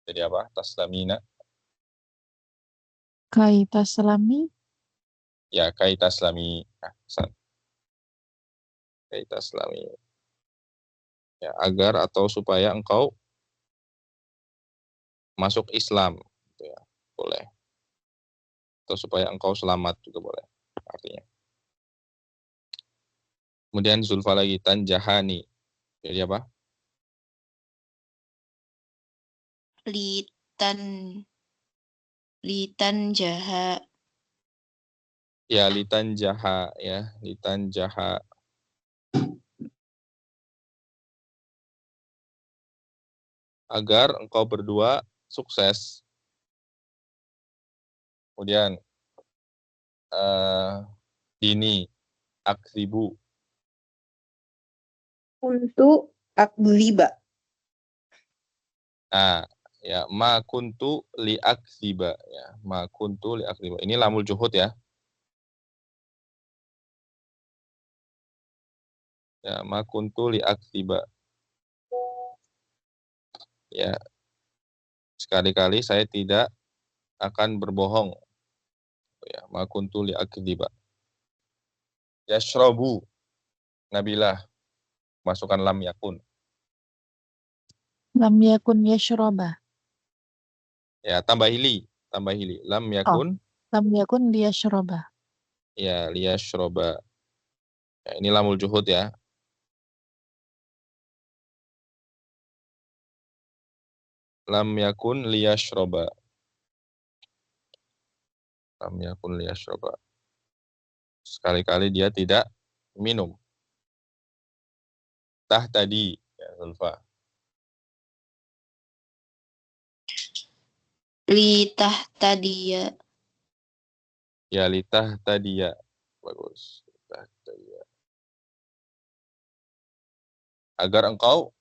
Jadi apa? Taslamina. Kai taslami. Ya, kai taslami. Nah, kai taslami. Ya, agar atau supaya engkau masuk Islam. Gitu ya. Boleh. Atau supaya engkau selamat juga boleh. Artinya. Kemudian Zulfa lagi, tanjahani. Jadi apa? Litan jaha. Ya, litan jaha. Ya, litan jaha. Agar engkau berdua sukses. Kemudian Dini, aksibu. Untuk akziba. Nah, ya, ma kuntu li aksiba. Ya, ma kuntu li aksiba. Ini lamul juhud ya. Ya, ma kuntu li aksiba. Ya, sekali-kali saya tidak akan berbohong. Ya, ma kuntu li aksiba. Yashrobu, Nabilah, masukkan lam yakun. Lam yakun yashroba. Ya, tambah hili. Lam Oh, yakun, lam yakun liyashroba. ya, liyashroba. Ya, ini lamul juhud ya. Lam yakun liyashroba. Lam yakun liyashroba. Sekali-kali dia tidak minum. Tah tadi, ya Zulfa. Litah tadiya. Ya litah tadi ya. Bagus. Litah tadi ya. Agar engkau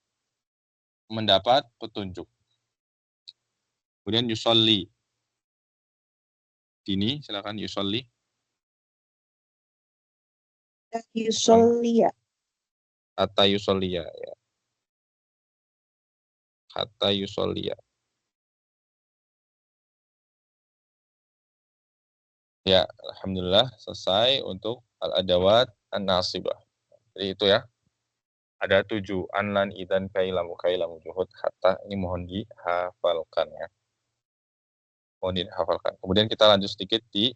mendapat petunjuk. Kemudian yusolli. Ini silakan yusolli. Yusolli ya. Hatta yusolli ya. Hatta yusolli ya. Ya, alhamdulillah selesai untuk al-adawat an-nasibah. Jadi itu ya. Ada 7. Anlan, idan, kailamu, juhud, hatta. Ini mohon dihafalkan ya. Mohon dihafalkan. Kemudian kita lanjut sedikit di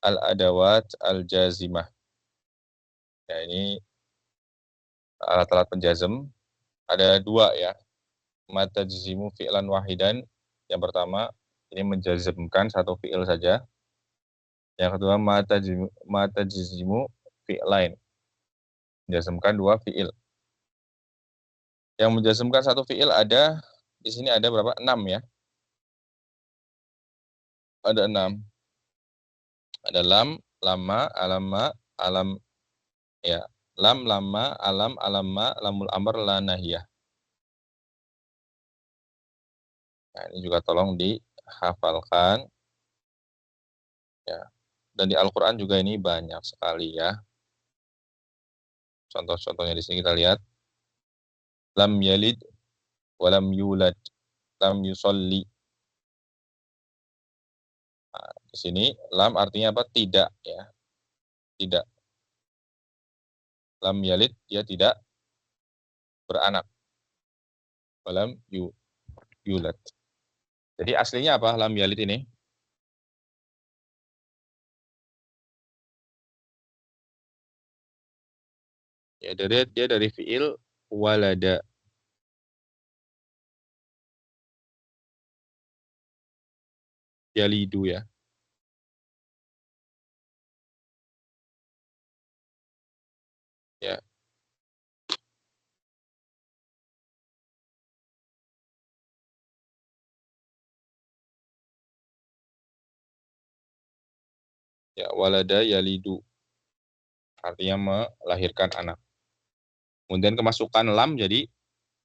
al-adawat al-jazimah. Ya, ini alat-alat penjazm. Ada 2 ya. Mata jazimu fi'lan wahidan. Yang pertama, ini menjazmkan satu fi'il saja. Yang kedua, mata jazimu fi'lain. Menjazmkan 2 fi'il. Yang menjazmkan satu fi'il ada, di sini ada berapa? 6 ya. Ada 6. Ada lam, lama, alama, alam, ya. Lam, lama, alam, alama, lamul amr, la nahiyah. Nah, ini juga tolong dihafalkan. Ya. Dan di Al-Quran juga ini banyak sekali ya. Contoh-contohnya di sini kita lihat. Lam yalid, walam yulad, lam yusolli. Nah, di sini lam artinya apa? Tidak ya. Tidak. Lam yalid, dia tidak beranak. Walam yulad. Jadi aslinya apa lam yalid ini? Ya, dia dari fiil walada. Yalidu ya. Ya. Ya, walada yalidu. Artinya melahirkan anak. Kemudian kemasukan lam jadi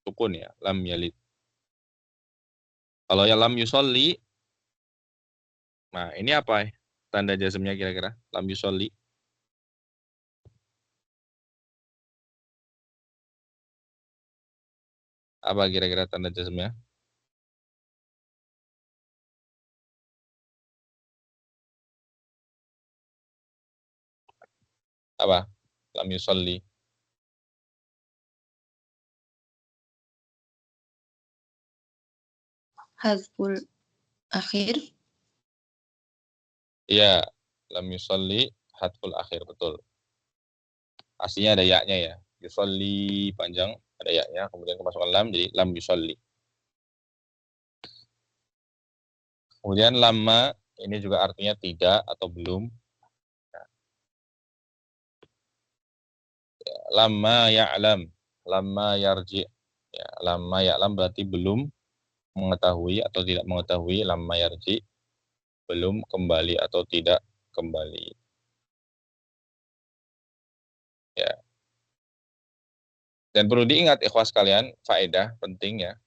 sukun ya, lam yalid. Kalau yang lam yusolli, nah ini apa ya? Tanda jazmnya kira-kira? Lam yusolli. Apa kira-kira tanda jazmnya? Apa? Lam yusolli. Hazful akhir. Iya, lam yusolli hatful akhir, betul. Aslinya ada ya-nya ya. Yusolli panjang, ada ya-nya. Kemudian kemasukan lam, jadi lam yusolli. Kemudian lama, ini juga artinya tidak atau belum. Lama ya'lam, lama yarji. Ya, lama ya'lam berarti belum mengetahui atau tidak mengetahui, lama yarji belum kembali atau tidak kembali. Ya. Dan perlu diingat ikhwas kalian, faedah penting ya.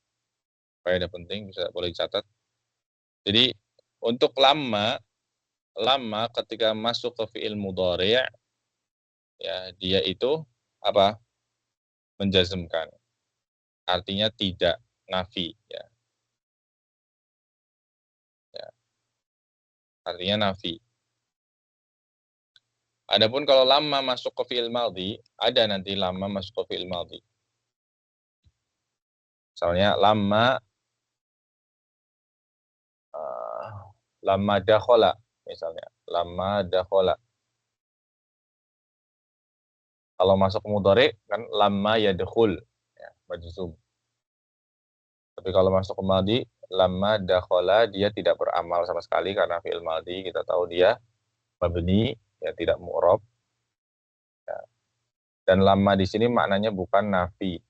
Faedah penting bisa boleh dicatat. Jadi untuk lama ketika masuk ke fiil mudhari' ya dia itu apa? Menjazmkan. Artinya tidak, nafi ya. Ya. Artinya nafi. Adapun kalau lama masuk ke fi'il madhi, ada nanti lama masuk ke fi'il madhi. Misalnya lama dakhala, misalnya lama dakhala. Kalau masuk mudhari kan lama yadkhul, ya, majzum. Tapi kalau masuk ke madhi, lamma dakhala dia tidak beramal sama sekali karena fi'il madhi kita tahu dia mabni, ya tidak mu'rab. Ya. Dan lamma di sini maknanya bukan nafi.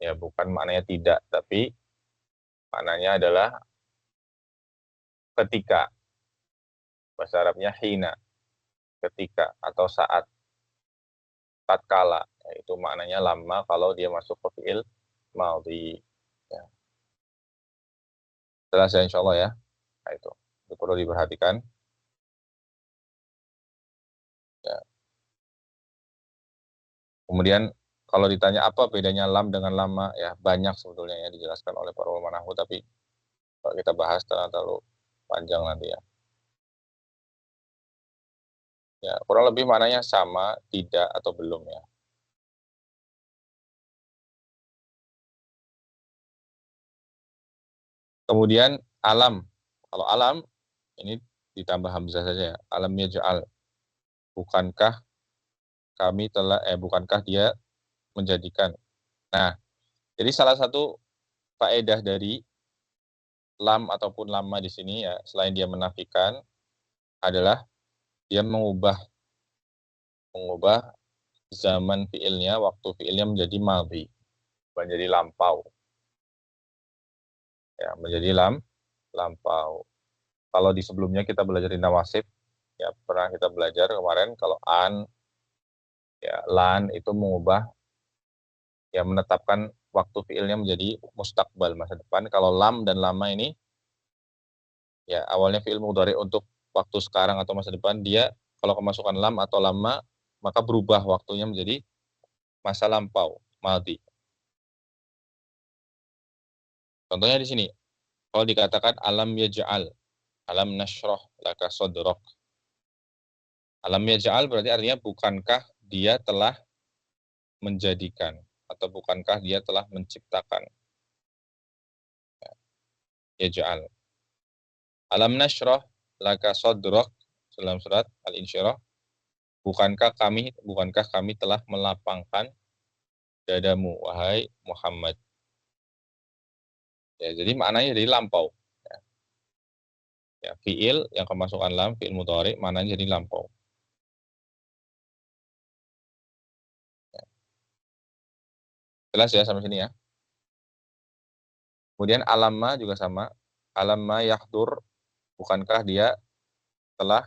Ya, bukan maknanya tidak, tapi maknanya adalah ketika. Bahasa Arabnya hina, ketika atau saat, tatkala. Ya, itu maknanya lamma kalau dia masuk ke fi'il madhi. Ya. Jelas ya insya Allah ya. Nah, itu perlu diperhatikan. Ya. Kemudian kalau ditanya apa bedanya lam dengan lama, ya banyak sebetulnya ya dijelaskan oleh para ulama nahwu, tapi kalau kita bahas terlalu panjang nanti ya. Ya, kurang lebih maknanya sama, tidak, atau belum ya. Kemudian alam. Kalau alam, ini ditambah hamzah saja ya. Alam yaj'al. Bukankah bukankah dia menjadikan. Nah, jadi salah satu faedah dari lam ataupun lama di sini ya, selain dia menafikan, adalah dia mengubah zaman fiilnya, waktu fiilnya menjadi madhi, menjadi lampau. Ya, menjadi lampau. Kalau di sebelumnya kita belajar di nawasib, ya pernah kita belajar kemarin kalau an, ya lan itu mengubah, ya menetapkan waktu fiilnya menjadi mustakbal, masa depan. Kalau lam dan lama ini, ya awalnya fiil mudhari untuk waktu sekarang atau masa depan, dia kalau kemasukan lam atau lama, maka berubah waktunya menjadi masa lampau, madhi. Contohnya di sini, kalau dikatakan alam yaj'al, alam nashrah laka sadrak. Alam yaj'al berarti artinya bukankah dia telah menjadikan atau bukankah dia telah menciptakan. Yaj'al. Alam nashrah laka sadrak dalam surat Al-Insyirah, bukankah kami telah melapangkan dadamu wahai Muhammad. Ya, jadi maknanya jadi lampau. Ya, fiil yang kemasukan lam, fiil mudhari, maknanya jadi lampau. Ya. Jelas ya sampai sini ya. Kemudian alamma juga sama. Alamma yahdur, bukankah dia telah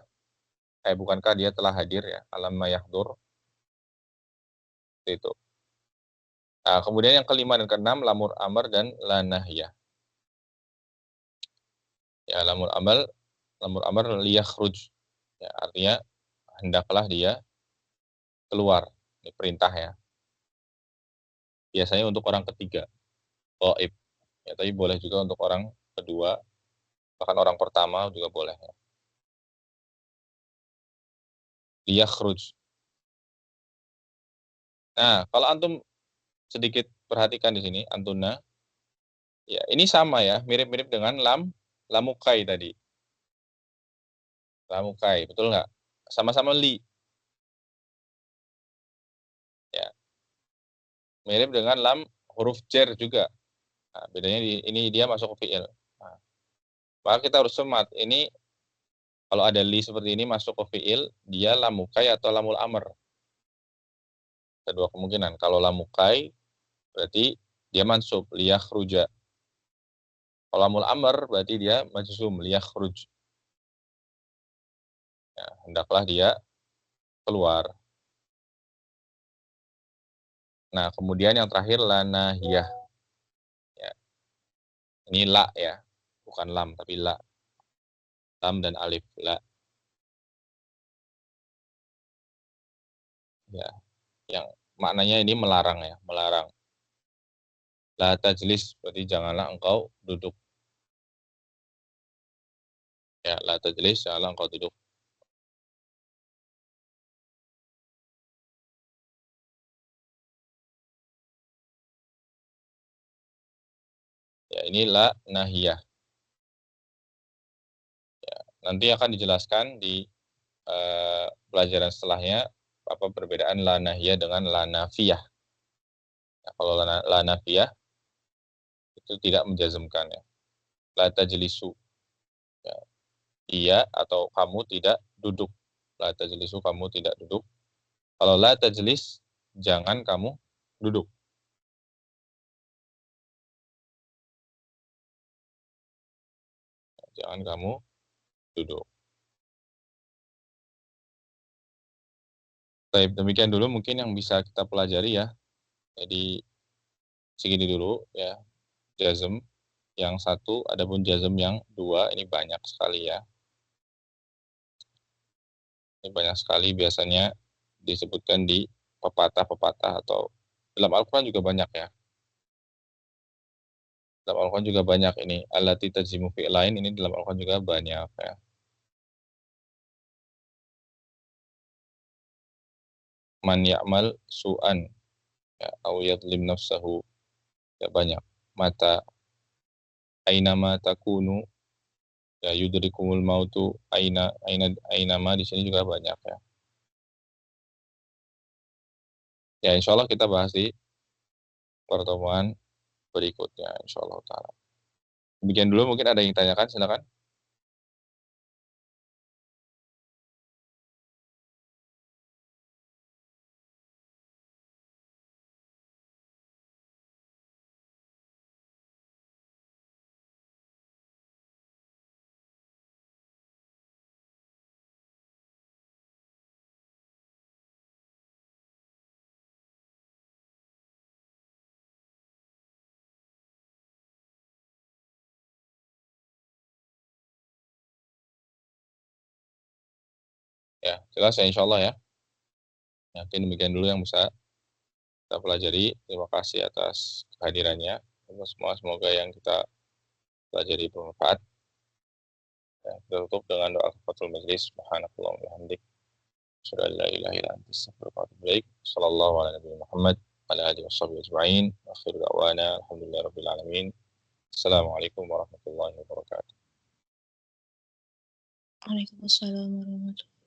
hadir ya. Alamma yahdur. Itu. Nah, kemudian yang kelima dan keenam, lamur amr dan la nahyah. Ya, lamur amr liyakhruj. Ya, artinya hendaklah dia keluar. Ini perintah ya. Biasanya untuk orang ketiga, ghaib. Ya, tapi boleh juga untuk orang kedua, bahkan orang pertama juga boleh. Ya. Liyakhruj. Nah, kalau antum sedikit perhatikan di sini, antuna, ya ini sama ya, mirip-mirip dengan lamukai tadi. Lamukai, betul nggak? Sama-sama li. Ya, mirip dengan lam huruf jar juga. Nah, bedanya ini dia masuk ke fiil. Nah, maka kita harus cermat. Ini kalau ada li seperti ini masuk ke fiil, dia lamukai atau lamul amr. Ada dua kemungkinan. Kalau lamukai, berarti dia mansub, liyakhruja. Kalau lamul amr, berarti dia majzum, liyakhruj. Ya, hendaklah dia keluar. Nah, kemudian yang terakhir la nahiyah. Ya. Ini la ya, bukan lam tapi la. Lam dan alif la. Ya, yang maknanya ini melarang ya, melarang. La tajlis berarti janganlah engkau duduk. Ya, la tajlis janganlah engkau duduk. Ya, ini la nahiyah. Ya, nanti akan dijelaskan di pelajaran setelahnya apa perbedaan la nahiyah dengan la nafiyah. Nah, kalau la nafiyah itu tidak menjazmkan ya. La tajlisu. Ya. Iya atau kamu tidak duduk. La tajlisu, kamu tidak duduk. Kalau la tajlis, jangan kamu duduk. Jangan kamu duduk. Baik, demikian dulu mungkin yang bisa kita pelajari ya. Jadi segini dulu ya, jazm yang satu, adapun jazm yang dua ini banyak sekali ya. Ini banyak sekali, biasanya disebutkan di pepatah-pepatah atau dalam Al-Quran juga banyak ya. Dalam Al-Quran juga banyak ini. Allati tajzimu fi'lain, ini dalam Al-Quran juga banyak ya. Man ya'mal su'an ya, au yadlim nafsahu, ya banyak. Mata ainama takunu ya yudrikumul mautu ainama, di sini juga banyak ya. Ya insya Allah kita bahas di pertemuan berikutnya insya Allah ta'ala. Demikian dulu, mungkin ada yang ditanyakan, silakan. Ya, jelas ya insya Allah ya. Ya, mungkin demikian dulu yang bisa kita pelajari. Terima kasih atas kehadirannya. Semoga yang kita pelajari bermanfaat. Ya, kita tutup dengan doa kafaratul majelis. Subhanallah wa bihamdik. Asyhadu an la ilaha illa anta, astaghfiruka wa atubu ilaik. Shallallahu ala nabiyina Muhammad wa ala alihi washabbihi ajma'in. Akhiru da'wana alhamdulillahirabbil alamin. Assalamualaikum warahmatullahi wabarakatuh. Waalaikumsalam warahmatullahi wabarakatuh.